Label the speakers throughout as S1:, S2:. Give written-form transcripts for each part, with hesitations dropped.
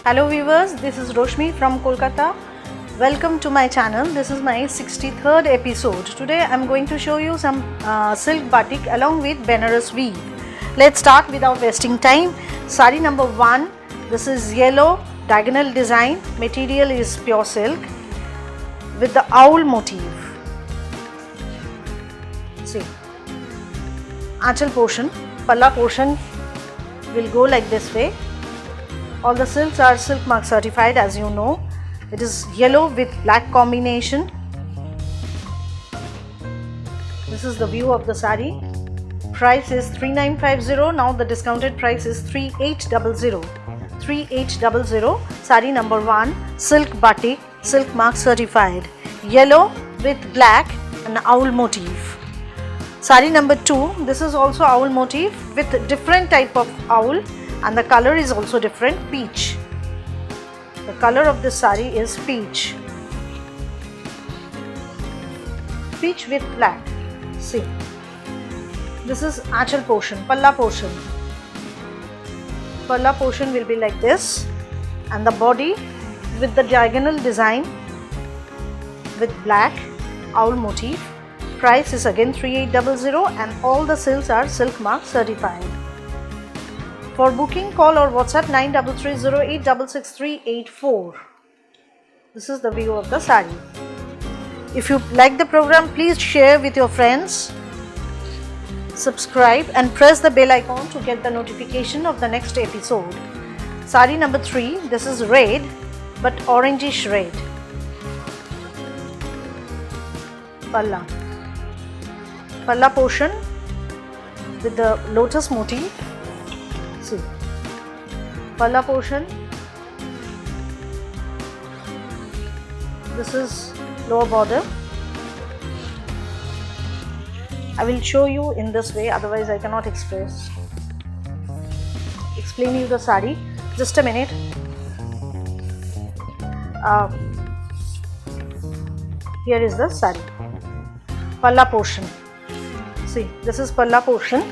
S1: Hello viewers, this is Roshmi from Kolkata. Welcome to my channel. This is my 63rd episode. Today I am going to show you some silk batik along with Benaras weave. Let's start without wasting time. Sari number 1. This is yellow diagonal design. Material is pure silk with the owl motif. See, Aanchal portion, palla portion will go like this way. All the silks are silk mark certified, as you know. It is yellow with black combination. This is the view of the sari. Price is 3950. Now the discounted price is 3800. 3800. Sari number 1, silk batik, silk mark certified. Yellow with black and owl motif. Sari number 2, this is also owl motif with different type of owl, and the color is also different, peach. The color of this sari is peach. Peach with black. See, this is Aanchal portion, palla portion. Palla portion will be like this, and the body with the diagonal design with black owl motif. Price is again 3800 and all the silks are silk mark certified. For booking, call or WhatsApp 9330866384. This is the view of the sari. If you like the program, please share with your friends, subscribe and press the bell icon to get the notification of the next episode. Sari number 3, this is red but orangish red. Palla. Palla portion with the lotus motif. See, palla portion. This is lower border. I will show you in this way, otherwise I cannot explain you the sari. Just a minute. Here is the sari. Palla portion. See, this is palla portion.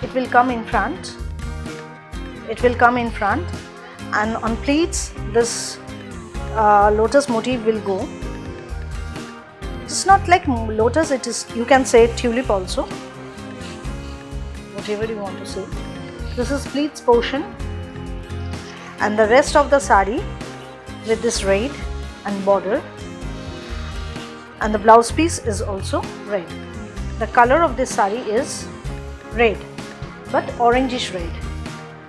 S1: It will come in front. It will come in front, and on pleats this lotus motif will go. It's not like lotus, it is, you can say tulip also, whatever you want to say. This is pleats portion, and the rest of the sari with this red and border, and the blouse piece is also red. The color of this sari is red but orangish red.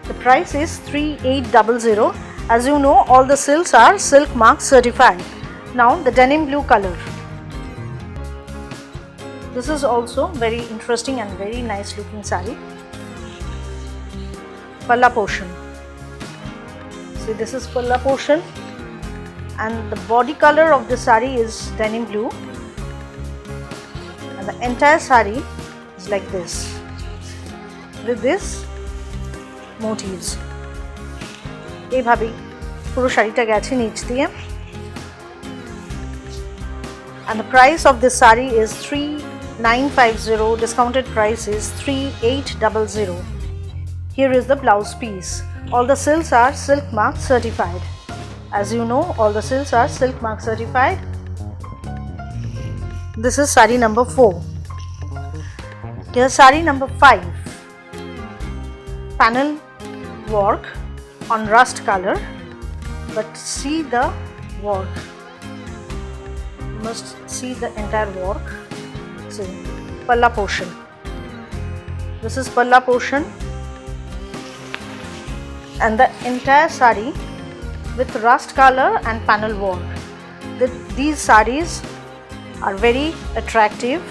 S1: The price is 3800. As you know, all the silks are silk mark certified. Now the denim blue color. This is also very interesting and very nice looking sari. Palla portion. See, this is palla portion, and the body color of the sari is denim blue, and the entire sari is like this with this motifs. এইভাবেই পুরো শাড়িটা গেছে নিচ দিয়ে, and the price of this sari is 3950. Discounted price is 3800. Here is the blouse piece. All the silks are silk mark certified. As you know, all the silks are silk mark certified. This is sari number 4. Here's sari number 5. Panel work on rust color, but see the work. You must see the entire work. See, palla portion. This is palla portion, and the entire sari with rust color and panel work. These saris are very attractive,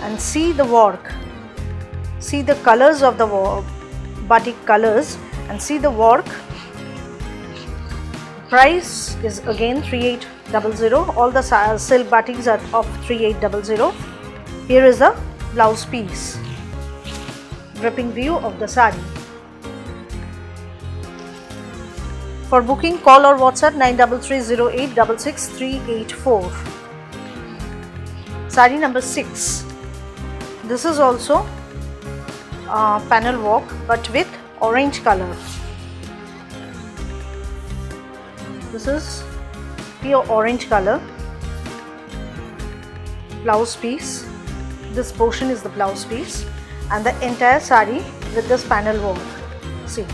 S1: and see the work. See the colors of the batik colors, and see the work. Price is again 3800. All the silk batiks are of 3800. Here is the blouse piece. Dripping view of the sari. For booking, call or WhatsApp 9330866384. Sari number 6. This is also panel work but with orange color. This is pure orange color. Blouse piece. This portion is the blouse piece, and the entire sari with this panel work. See,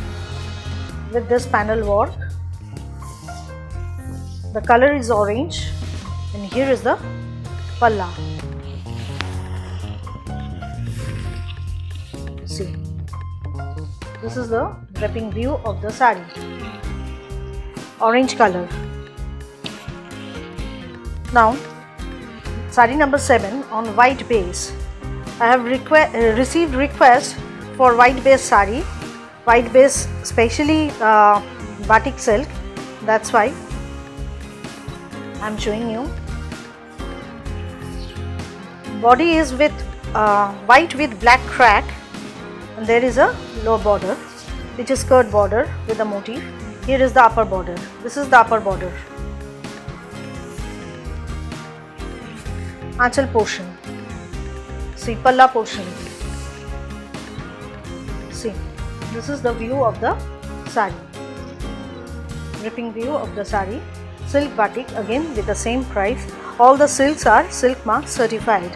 S1: with this panel work, the color is orange, and here is the palla. See, this is the draping view of the sari. Orange color. Now, sari number 7 on white base. I have received request for white base sari, white base specially batik silk. That's why I'm showing you. Body is with white with black crack, and there is a lower border which is skirt border with a motif. Here is the upper border. This is the upper border. Aanchal portion. See, palla portion. See, this is the view of the sari. Dripping view of the sari. Silk batik, again with the same price. All the silks are Silk Mark certified.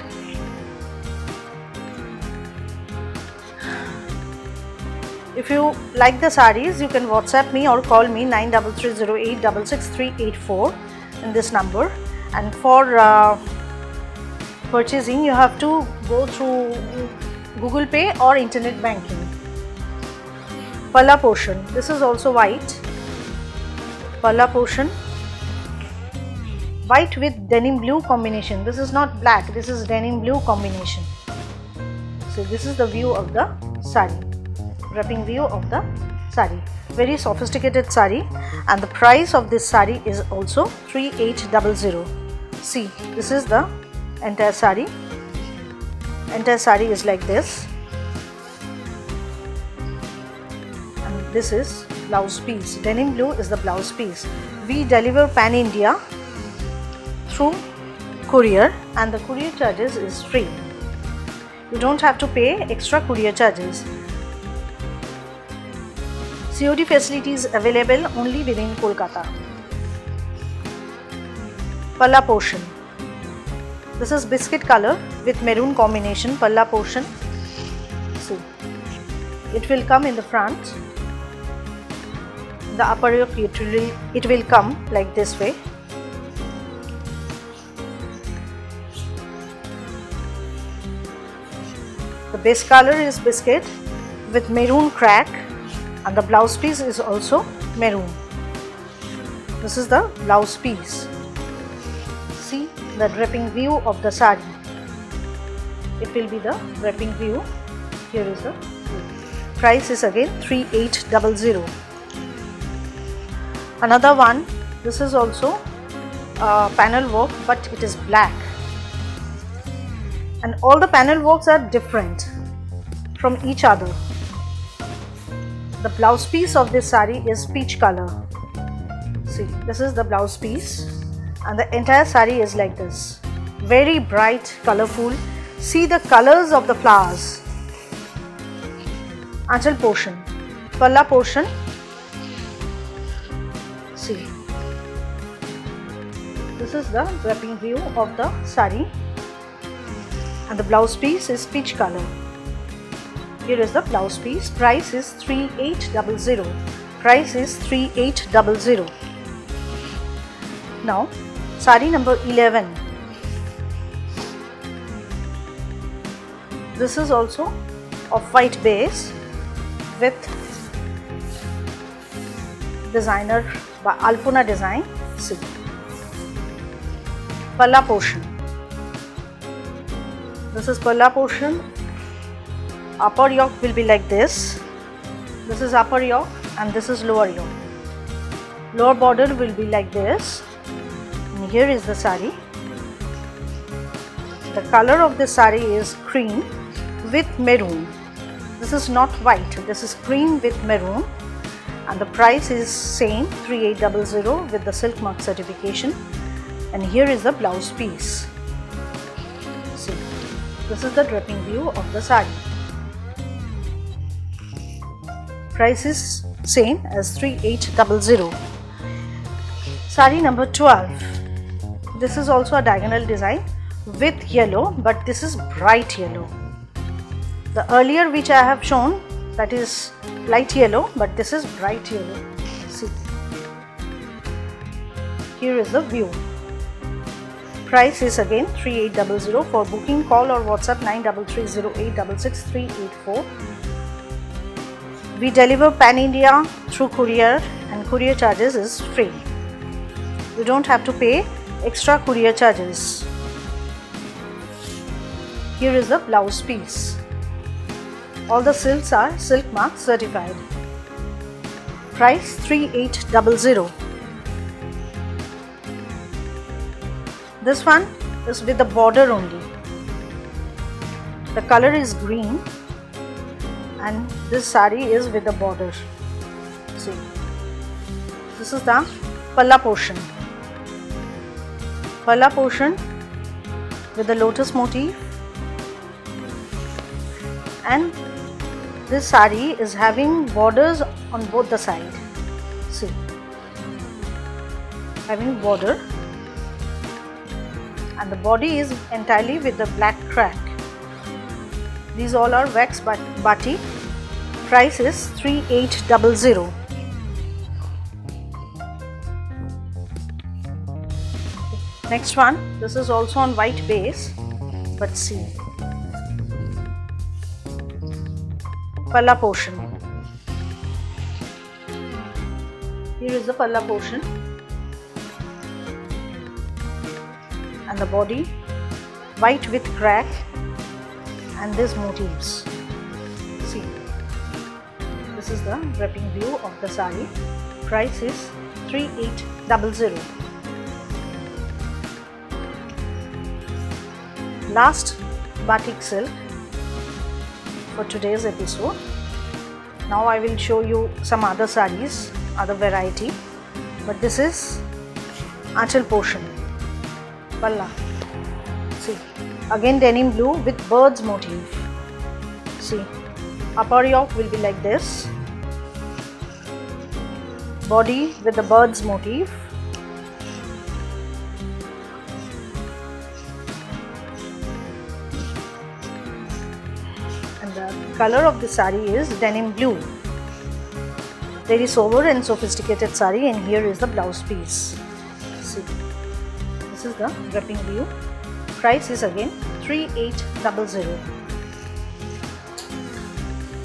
S1: If you like the saris, you can WhatsApp me or call me 9330866384 in this number. And for purchasing, you have to go through Google Pay or internet banking. Palla portion. This is also white. Palla portion. White with denim blue combination. This is not black. This is denim blue combination. So this is the view of the sari. Wrapping view of the sari. Very sophisticated sari, and the price of this sari is also 3800. See, this is the entire sari. Entire sari is like this, and this is blouse piece. Denim blue is the blouse piece. We deliver pan India through courier, and the courier charges is free. You don't have to pay extra courier charges. COD facilities available only within Kolkata. Palla portion. This is biscuit color with maroon combination. Palla portion. See, it will come in the front. The upper yoke it will come like this way. The base color is biscuit with maroon crack, and the blouse piece is also maroon. This is the blouse piece. See the draping view of the sari. It will be the draping view. Here is the view. Price is again 3800. Another one. This is also panel work, but it is black, and all the panel works are different from each other. The blouse piece of this sari is peach color. See, this is the blouse piece, and the entire sari is like this. Very bright, colorful. See the colors of the flowers. Aanchal portion. Palla portion. See, this is the wrapping view of the sari, and the blouse piece is peach color. Here is the blouse piece. Price is 3800. Price is 3800. Now, sari number 11. This is also of white base with designer by Alpuna design. See, palla portion. This is palla portion. Upper yoke will be like this. This is upper yoke, and this is lower yoke. Lower border will be like this. And here is the sari. The color of the sari is cream with maroon. This is not white. This is cream with maroon, and the price is same 3800 with the Silk Mark certification. And here is the blouse piece. See, this is the draping view of the sari. Price is same as 3800. Sari number 12. This is also a diagonal design with yellow, but this is bright yellow. The earlier which I have shown, that is light yellow, but this is bright yellow. See, here is the view. Price is again 3800. For booking, call or WhatsApp 9330866384. We deliver pan India through courier, and courier charges is free. You don't have to pay extra courier charges. Here is the blouse piece. All the silks are Silk Mark certified. Price 3800. This one is with the border only. The color is green and this sari is with the border. See, this is the palla portion. Palla portion with the lotus motif, and this sari is having borders on both the sides. See, having border, and the body is entirely with the black crack. These all are wax batik. Price is 3800. Next one, this is also on white base, but see, palla portion. Here is the palla portion, and the body white with crack, and these motifs. See, this is the wrapping view of the sari. Price is 3800. Last batik silk for today's episode. Now I will show you some other saris, other variety, but this is Aanchal portion, palla. See, again denim blue with birds motif. See, upper yoke will be like this, body with the birds motif, and the color of the sari is denim blue. Very sober and sophisticated sari, and here is the blouse piece. See, this is the wrapping view. Price is again 3800.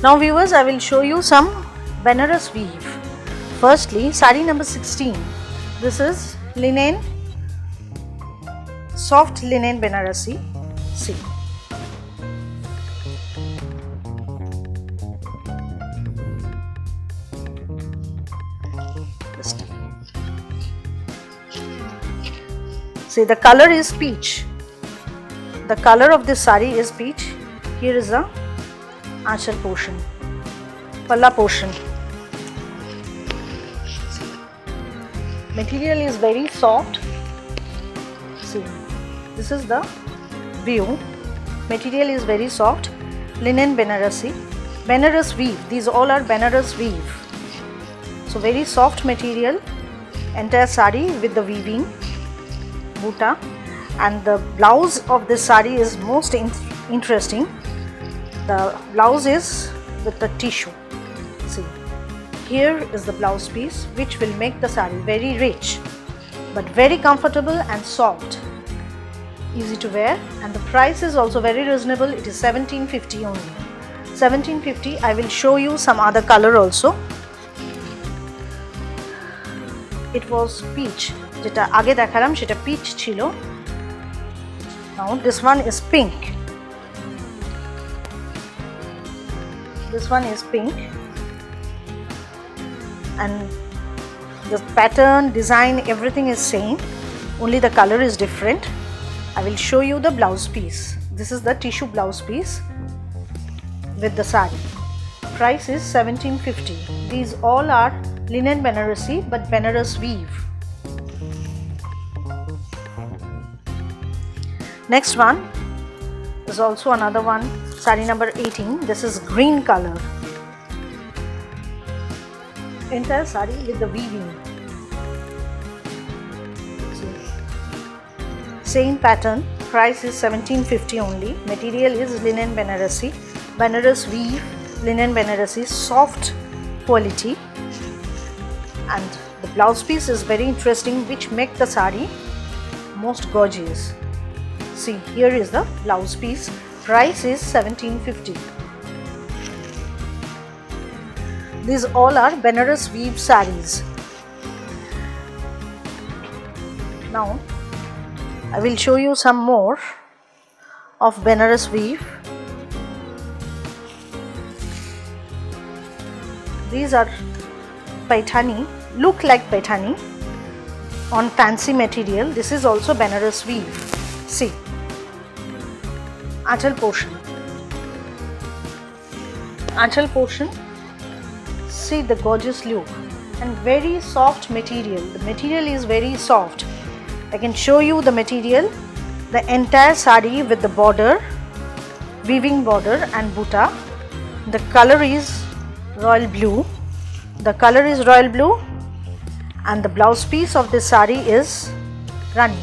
S1: Now viewers, I will show you some Benaras weave. Firstly, sari number 16. This is linen, soft linen Benarasi. See, see, the color is peach. The color of this sari is peach. Here is the Aanchal portion, palla portion. Material is very soft. See, this is the view. Material is very soft. Linen Benarasi, Benaras weave. These all are Benaras weave. So very soft material. Entire sari with the weaving, buta, and the blouse of this sari is most interesting. The blouse is with the tissue. See, here is the blouse piece, which will make the sari very rich but very comfortable and soft, easy to wear, and the price is also very reasonable. It is 1750 only. 1750. I will show you some other color also. It was peach. যেটা আগে দেখালাম সেটা peach ছিল. Now this one is pink. This one is pink, and the pattern, design, everything is same, only the color is different. I will show you the blouse piece. This is the tissue blouse piece with the sari. Price is 1750. These all are linen Benarasi but Benaras weave. Next one is also another one, sari number 18. This is green color. Entire sari with the weaving. Same pattern, price is 1750 only. Material is linen Banarasi, Banaras weave, linen Banarasi, soft quality. And the blouse piece is very interesting, which make the sari most gorgeous. See, here is the blouse piece. Price is 1750. These all are Banaras weave saris. Now I will show you some more of Banaras weave. These are Paithani, look like Paithani on fancy material. This is also Banaras weave. See, Aanchal portion. Aanchal portion. See the gorgeous look and very soft material. The material is very soft. I can show you the material. The entire sari with the border, weaving border and buta. The color is royal blue. The color is royal blue, and the blouse piece of this sari is Rani.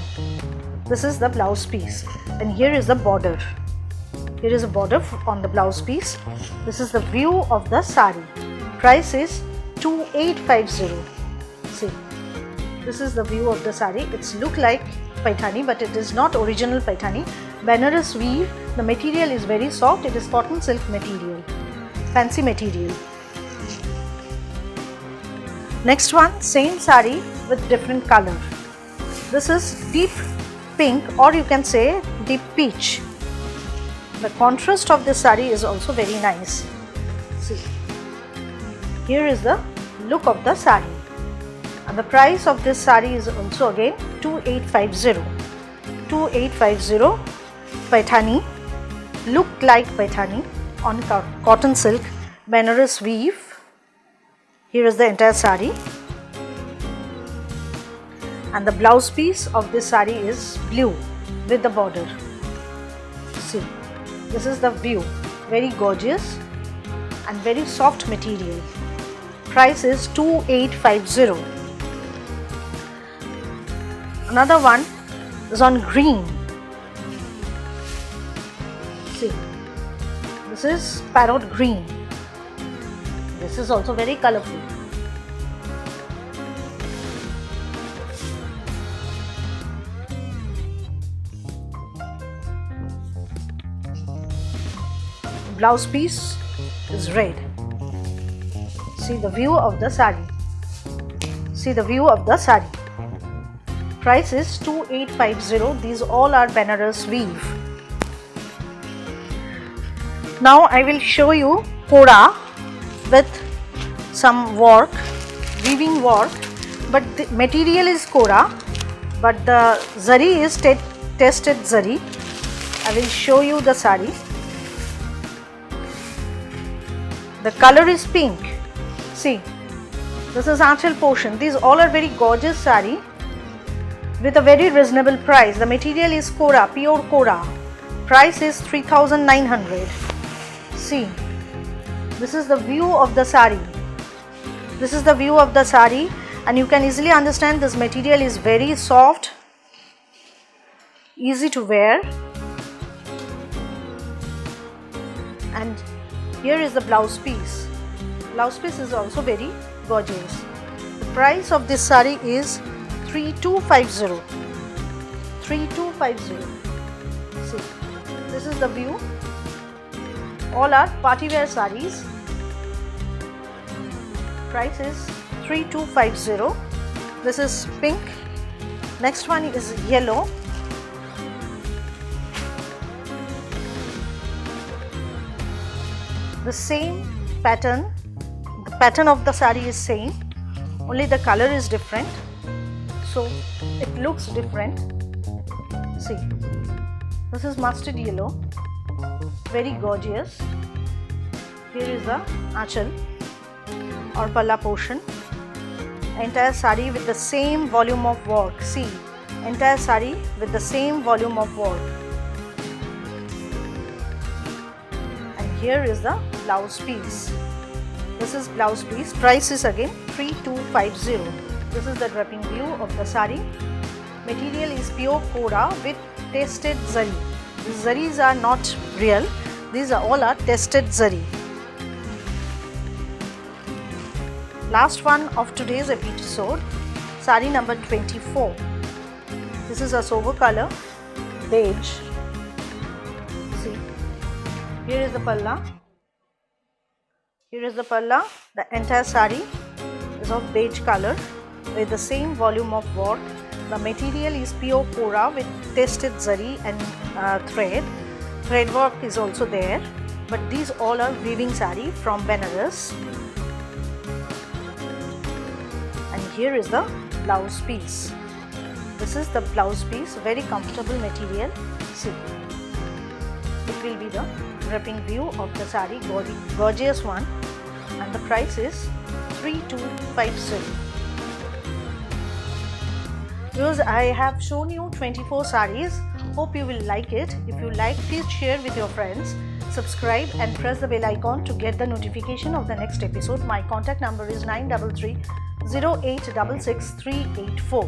S1: This is the blouse piece, and here is the border. Here is a border on the blouse piece. This is the view of the sari. Price is 2850. See, this is the view of the sari. It's look like Paithani, but it is not original Paithani. Banaras weave. The material is very soft. It is cotton silk material, fancy material. Next one, same sari with different color. This is deep pink, or you can say deep peach. The contrast of this sari is also very nice. See, here is the look of the sari, and the price of this sari is also again 2850. 2850. Paithani, look like Paithani on cotton silk, Banaras weave. Here is the entire sari, and the blouse piece of this sari is blue with the border. See, this is the view, very gorgeous and very soft material. Price is 2850. Another one is on green. See, this is parrot green. This is also very colorful. Blouse piece is red. See the view of the sari. See the view of the sari. Price is 2850. These all are Banaras weave. Now I will show you Koda with some work, weaving work, but the material is Koda, but the zari is tested zari. I will show you the sari. The color is pink. See, this is Aanchal portion. These all are very gorgeous sari with a very reasonable price. The material is Koda, pure Koda. Price is 3900. See, this is the view of the sari. This is the view of the sari, and you can easily understand this material is very soft, easy to wear. And here is the blouse piece. Blouse piece is also very gorgeous. The price of this sari is 3250. 3250. See, this is the view. All are party wear saris. Price is 3250. This is pink. Next one is yellow. The same pattern. The pattern of the sari is same. Only the color is different. So it looks different. See, this is mustard yellow. Very gorgeous. Here is the Aanchal or palla portion. Entire sari with the same volume of work. See, entire sari with the same volume of work. And here is the blouse piece. This is blouse piece. Price is again 3250. This is the draping view of the sari. Material is pure Kora with tested zari. These zaris are not real. These are all tested zari. Last one of today's episode, sari number 24. This is a sober color, beige. See, here is the palla. Here is the palla. The entire sari is of beige color with the same volume of work. The material is pure Kora with tested zari and thread. Thread work is also there, but these all are weaving sari from Benares. And here is the blouse piece. This is the blouse piece, very comfortable material. See, it will be the wrapping view of the sari, gorgeous one, and the price is 3250. Viewers, I have shown you 24 saris. Hope you will like it. If you like, please share with your friends. Subscribe and press the bell icon to get the notification of the next episode. My contact number is 933 0866 384.